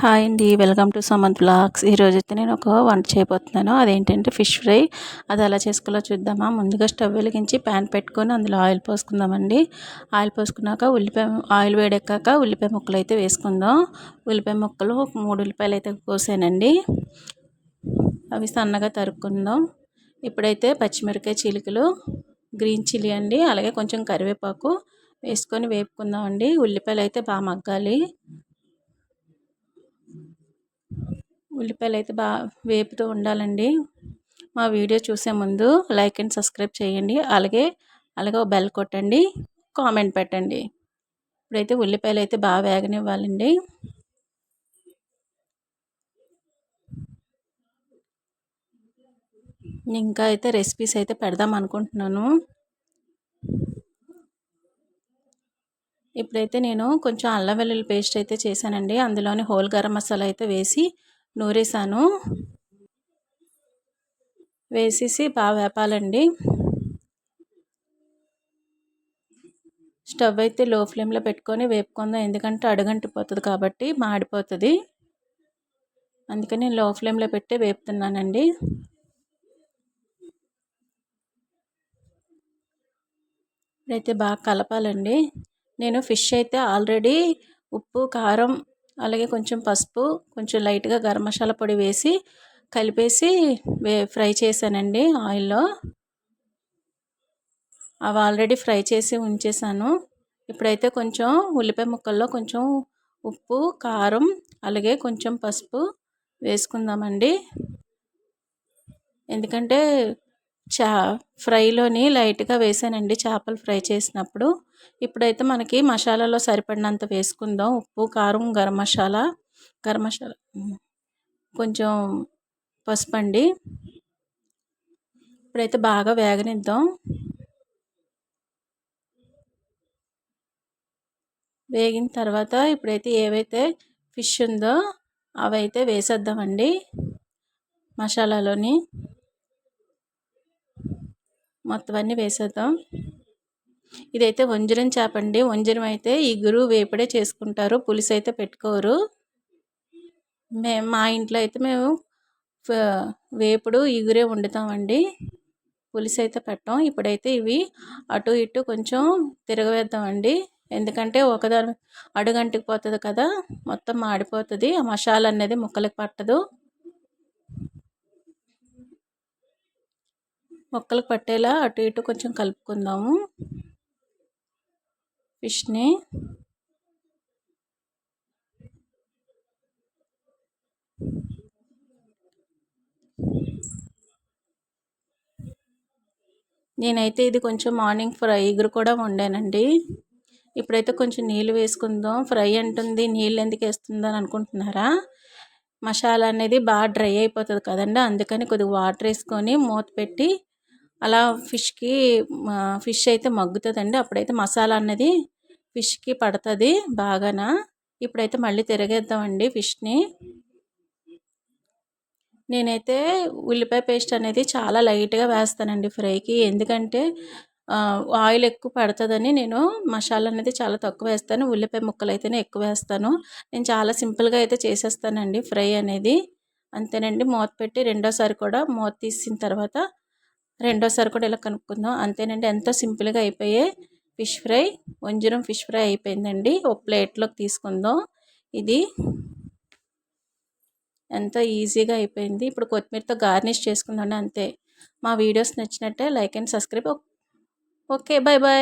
Hi అండి, welcome to Samanth vlogs. ఈరోజైతే నేను ఒక వంట చేయబోతున్నాను. అదేంటంటే ఫిష్ ఫ్రై. అది ఎలా చేసుకోవాలో చూద్దామా. ముందుగా స్టవ్ వెలిగించి ప్యాన్ పెట్టుకొని అందులో ఆయిల్ పోసుకుందామండి. ఆయిల్ పోసుకున్నాక ఆయిల్ వేడెక్కాక ఉల్లిపాయ ముక్కలు అయితే వేసుకుందాం. ఉల్లిపాయ ముక్కలు 3 ఉల్లిపాయలు అయితే కోసానండి. అవి సన్నగా తరుక్కుందాం. ఇప్పుడైతే పచ్చిమిరపకాయ చీలికలు, గ్రీన్ చిల్లీ అండి, అలాగే కొంచెం కరివేపాకు వేసుకొని వేపుకుందాం అండి. ఉల్లిపాయలు అయితే బాగా మగ్గాలి. ఉల్లిపాయలు అయితే బాగా వేపుతూ ఉండాలండి. మా వీడియో చూసే ముందు లైక్ అండ్ సబ్స్క్రైబ్ చేయండి. అలాగే ఒక బెల్ కొట్టండి, కామెంట్ పెట్టండి. ఇప్పుడైతే ఉల్లిపాయలు అయితే బాగా వేగనివ్వాలండి. ఇంకా అయితే రెసిపీస్ అయితే పెడదాం అనుకుంటున్నాను. ఇప్పుడైతే నేను కొంచెం అల్లం వెల్లుల్లి పేస్ట్ అయితే చేశానండి. అందులోని హోల్ గరం మసాలా అయితే వేసి నూరేసాను. వేసేసి బాగా వేపాలండి. స్టవ్ అయితే లో ఫ్లేమ్లో పెట్టుకొని వేపుకుందాం. ఎందుకంటే అడుగంటిపోతుంది కాబట్టి మాడిపోతుంది. అందుకని నేను లో ఫ్లేమ్లో పెట్టి వేపుతున్నానండి. ఇప్పుడైతే బాగా కలపాలండి. నేను ఫిష్ అయితే ఆల్రెడీ ఉప్పు, కారం, అలాగే కొంచెం పసుపు, కొంచెం లైట్గా గరం మసాలా పొడి వేసి కలిపేసి ఫ్రై చేశానండి ఆయిల్లో. అవి ఆల్రెడీ ఫ్రై చేసి ఉంచేసాను. ఇప్పుడైతే కొంచెం ఉల్లిపాయ ముక్కల్లో కొంచెం ఉప్పు, కారం, అలాగే కొంచెం పసుపు వేసుకుందామండి. ఎందుకంటే ఫ్రైలోని లైట్గా వేసానండి చేపలు ఫ్రై చేసినప్పుడు. ఇప్పుడైతే మనకి మసాలాలో సరిపడినంత వేసుకుందాం. ఉప్పు, కారం, గరం మసాలా, కొంచెం పసుపు అండి. ఇప్పుడైతే బాగా వేగనిద్దాం. వేగిన తర్వాత ఇప్పుడైతే ఏవైతే ఫిష్ ఉందో అవైతే వేసేద్దామండి మసాలాలోని. మొత్తం అన్నీ వేసేద్దాం. ఇదైతే వంజరం చేప అండి. వంజరం అయితే ఇగురు వేపుడే చేసుకుంటారు, పులుసు అయితే పెట్టుకోరు. మా ఇంట్లో అయితే మేము వేపుడు ఇగురే వండుతామండి, పులుసు అయితే పెట్టాం. ఇప్పుడైతే ఇవి అటు ఇటు కొంచెం తిరగవేద్దామండి. ఎందుకంటే ఒకదాని అడుగంటికి పోతుంది కదా, మొత్తం మాడిపోతుంది. ఆ మసాలా అనేది ముక్కలకు పట్టదు. ముక్కలకు పట్టేలా అటు ఇటు కొంచెం కలుపుకుందాము ఫిష్ని. నేనైతే ఇది కొంచెం మార్నింగ్ ఫ్రై ఇగురు కూడా వండానండి. ఇప్పుడైతే కొంచెం నీళ్ళు వేసుకుందాం. ఫ్రై అంటుంది, నీళ్ళు ఎందుకు వేస్తుందని అనుకుంటున్నారా? మసాలా అనేది బాగా డ్రై అయిపోతుంది కదండి, అందుకని కొద్దిగా వాటర్ వేసుకొని మూత పెట్టి అలా ఫిష్ అయితే మగ్గుతుందండి. అప్పుడైతే మసాలా అన్నది ఫిష్కి పడుతుంది బాగానా. ఇప్పుడైతే మళ్ళీ తిరగేద్దామండి ఫిష్ని. నేనైతే ఉల్లిపాయ పేస్ట్ అనేది చాలా లైట్గా వేస్తానండి ఫ్రైకి. ఎందుకంటే ఆయిల్ ఎక్కువ పడుతుందని నేను మసాలా అనేది చాలా తక్కువ వేస్తాను. ఉల్లిపాయ ముక్కలు అయితేనే ఎక్కువ వేస్తాను. నేను చాలా సింపుల్గా అయితే చేసేస్తానండి ఫ్రై అనేది. అంతేనండి. మూత పెట్టి రెండోసారి కూడా మూత తీసిన తర్వాత రెండోసారి కూడా ఇలా కనుక్కుందాం. అంతేనండి, ఎంతో సింపుల్గా అయిపోయే ఫిష్ ఫ్రై, వంజరం ఫిష్ ఫ్రై అయిపోయిందండి. ఒక ప్లేట్లోకి తీసుకుందాం. ఇది ఎంతో ఈజీగా అయిపోయింది. ఇప్పుడు కొత్తిమీరతో గార్నిష్ చేసుకుందాం అంతే. మా వీడియోస్ నచ్చినట్టే like and subscribe. Okay, bye bye.